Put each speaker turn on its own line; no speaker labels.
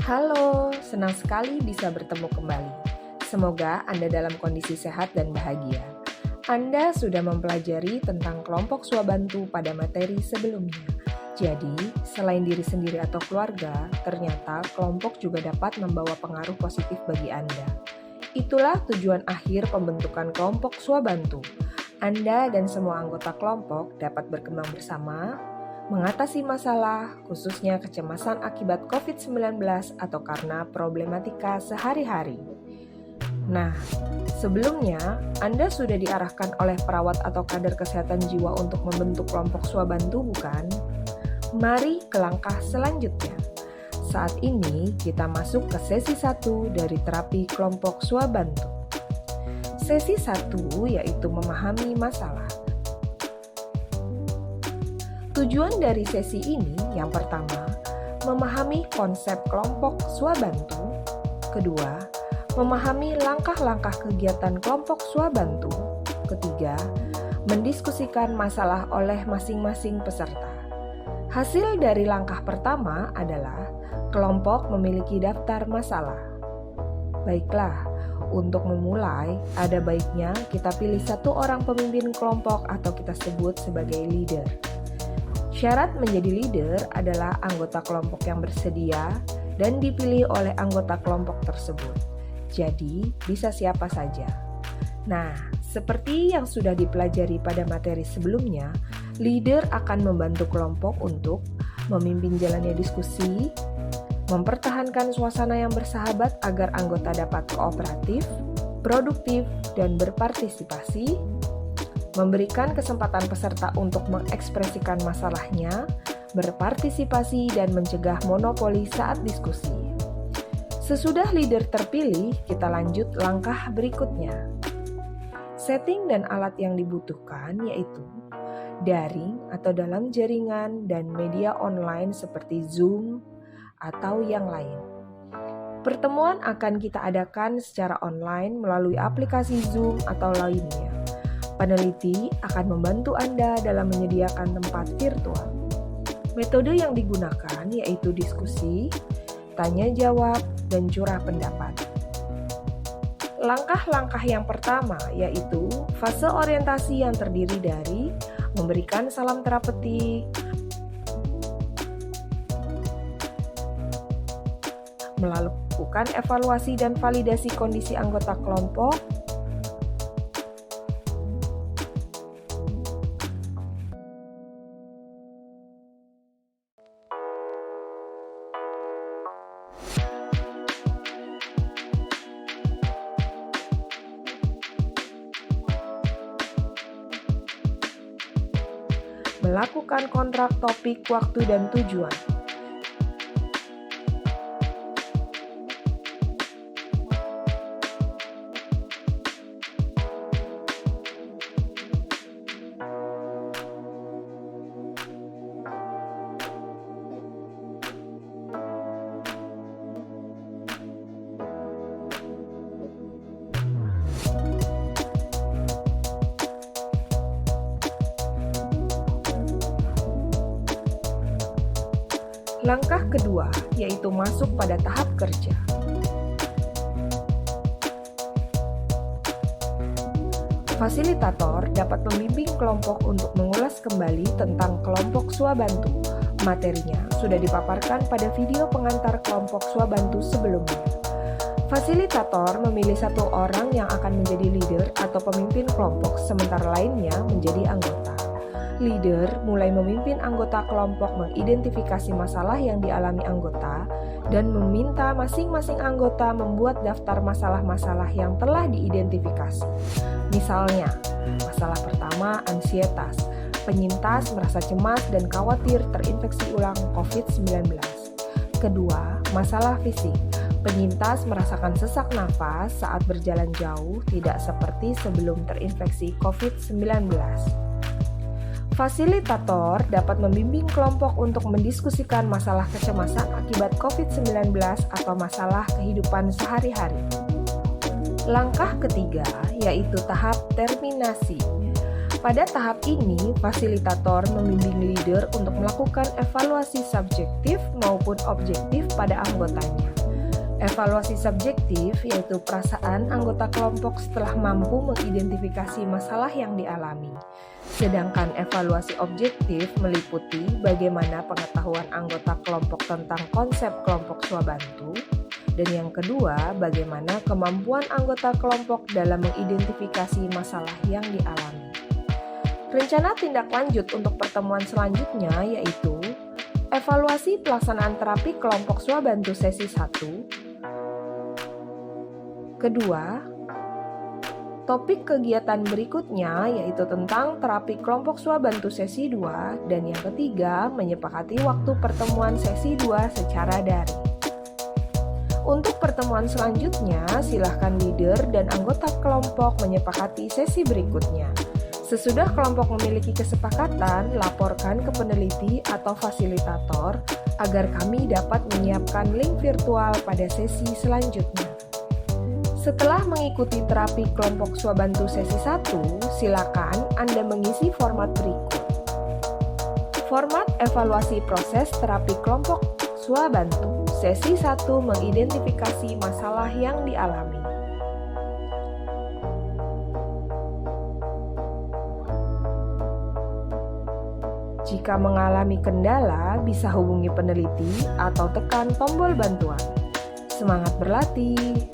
Halo, senang sekali bisa bertemu kembali. Semoga Anda dalam kondisi sehat dan bahagia. Anda sudah mempelajari tentang kelompok swabantu pada materi sebelumnya. Jadi, selain diri sendiri atau keluarga, ternyata kelompok juga dapat membawa pengaruh positif bagi Anda. Itulah tujuan akhir pembentukan kelompok swabantu. Anda dan semua anggota kelompok dapat berkembang bersama, mengatasi masalah, khususnya kecemasan akibat COVID-19 atau karena problematika sehari-hari. Nah, sebelumnya Anda sudah diarahkan oleh perawat atau kader kesehatan jiwa untuk membentuk kelompok swabantu, bukan? Mari ke langkah selanjutnya. Saat ini kita masuk ke sesi 1 dari terapi kelompok swabantu. Sesi 1 yaitu memahami masalah. Tujuan dari sesi ini yang pertama, memahami konsep kelompok swabantu. Kedua, memahami langkah-langkah kegiatan kelompok swabantu. Ketiga, mendiskusikan masalah oleh masing-masing peserta. Hasil dari langkah pertama adalah kelompok memiliki daftar masalah. Baiklah, untuk memulai, ada baiknya kita pilih satu orang pemimpin kelompok atau kita sebut sebagai leader. Syarat menjadi leader adalah anggota kelompok yang bersedia dan dipilih oleh anggota kelompok tersebut. Jadi, bisa siapa saja. Nah, seperti yang sudah dipelajari pada materi sebelumnya, leader akan membantu kelompok untuk memimpin jalannya diskusi, mempertahankan suasana yang bersahabat agar anggota dapat kooperatif, produktif, dan berpartisipasi, memberikan kesempatan peserta untuk mengekspresikan masalahnya, berpartisipasi, dan mencegah monopoli saat diskusi. Sesudah leader terpilih, kita lanjut langkah berikutnya. Setting dan alat yang dibutuhkan yaitu daring atau dalam jaringan dan media online seperti Zoom atau yang lain. Pertemuan akan kita adakan secara online melalui aplikasi Zoom atau lainnya. Peneliti akan membantu Anda dalam menyediakan tempat virtual. Metode yang digunakan yaitu diskusi, tanya jawab, dan curah pendapat. Langkah-langkah yang pertama yaitu fase orientasi yang terdiri dari memberikan salam terapeutik, melakukan evaluasi dan validasi kondisi anggota kelompok, melakukan kontrak topik, waktu, dan tujuan. Langkah kedua yaitu masuk pada tahap kerja. Fasilitator dapat membimbing kelompok untuk mengulas kembali tentang kelompok swabantu. Materinya sudah dipaparkan pada video pengantar kelompok swabantu sebelumnya. Fasilitator memilih satu orang yang akan menjadi leader atau pemimpin kelompok, sementara lainnya menjadi anggota. Leader mulai memimpin anggota kelompok mengidentifikasi masalah yang dialami anggota dan meminta masing-masing anggota membuat daftar masalah-masalah yang telah diidentifikasi. Misalnya, masalah pertama ansietas. Penyintas merasa cemas dan khawatir terinfeksi ulang COVID-19. Kedua, masalah fisik. Penyintas merasakan sesak nafas saat berjalan jauh, tidak seperti sebelum terinfeksi COVID-19. Fasilitator dapat membimbing kelompok untuk mendiskusikan masalah kecemasan akibat COVID-19 atau masalah kehidupan sehari-hari. Langkah ketiga yaitu tahap terminasi. Pada tahap ini, fasilitator membimbing leader untuk melakukan evaluasi subjektif maupun objektif pada anggotanya. Evaluasi subjektif yaitu perasaan anggota kelompok setelah mampu mengidentifikasi masalah yang dialami. Sedangkan evaluasi objektif meliputi bagaimana pengetahuan anggota kelompok tentang konsep kelompok swabantu, dan yang kedua, bagaimana kemampuan anggota kelompok dalam mengidentifikasi masalah yang dialami. Rencana tindak lanjut untuk pertemuan selanjutnya yaitu evaluasi pelaksanaan terapi kelompok swabantu sesi 1. Kedua, topik kegiatan berikutnya yaitu tentang terapi kelompok swabantu sesi 2, dan yang ketiga, menyepakati waktu pertemuan sesi 2 secara daring. Untuk pertemuan selanjutnya, silakan leader dan anggota kelompok menyepakati sesi berikutnya. Sesudah kelompok memiliki kesepakatan, laporkan ke peneliti atau fasilitator agar kami dapat menyiapkan link virtual pada sesi selanjutnya. Setelah mengikuti terapi kelompok swabantu sesi 1, silakan Anda mengisi format berikut. Format evaluasi proses terapi kelompok swabantu sesi 1 mengidentifikasi masalah yang dialami. Jika mengalami kendala, bisa hubungi peneliti atau tekan tombol bantuan. Semangat berlatih!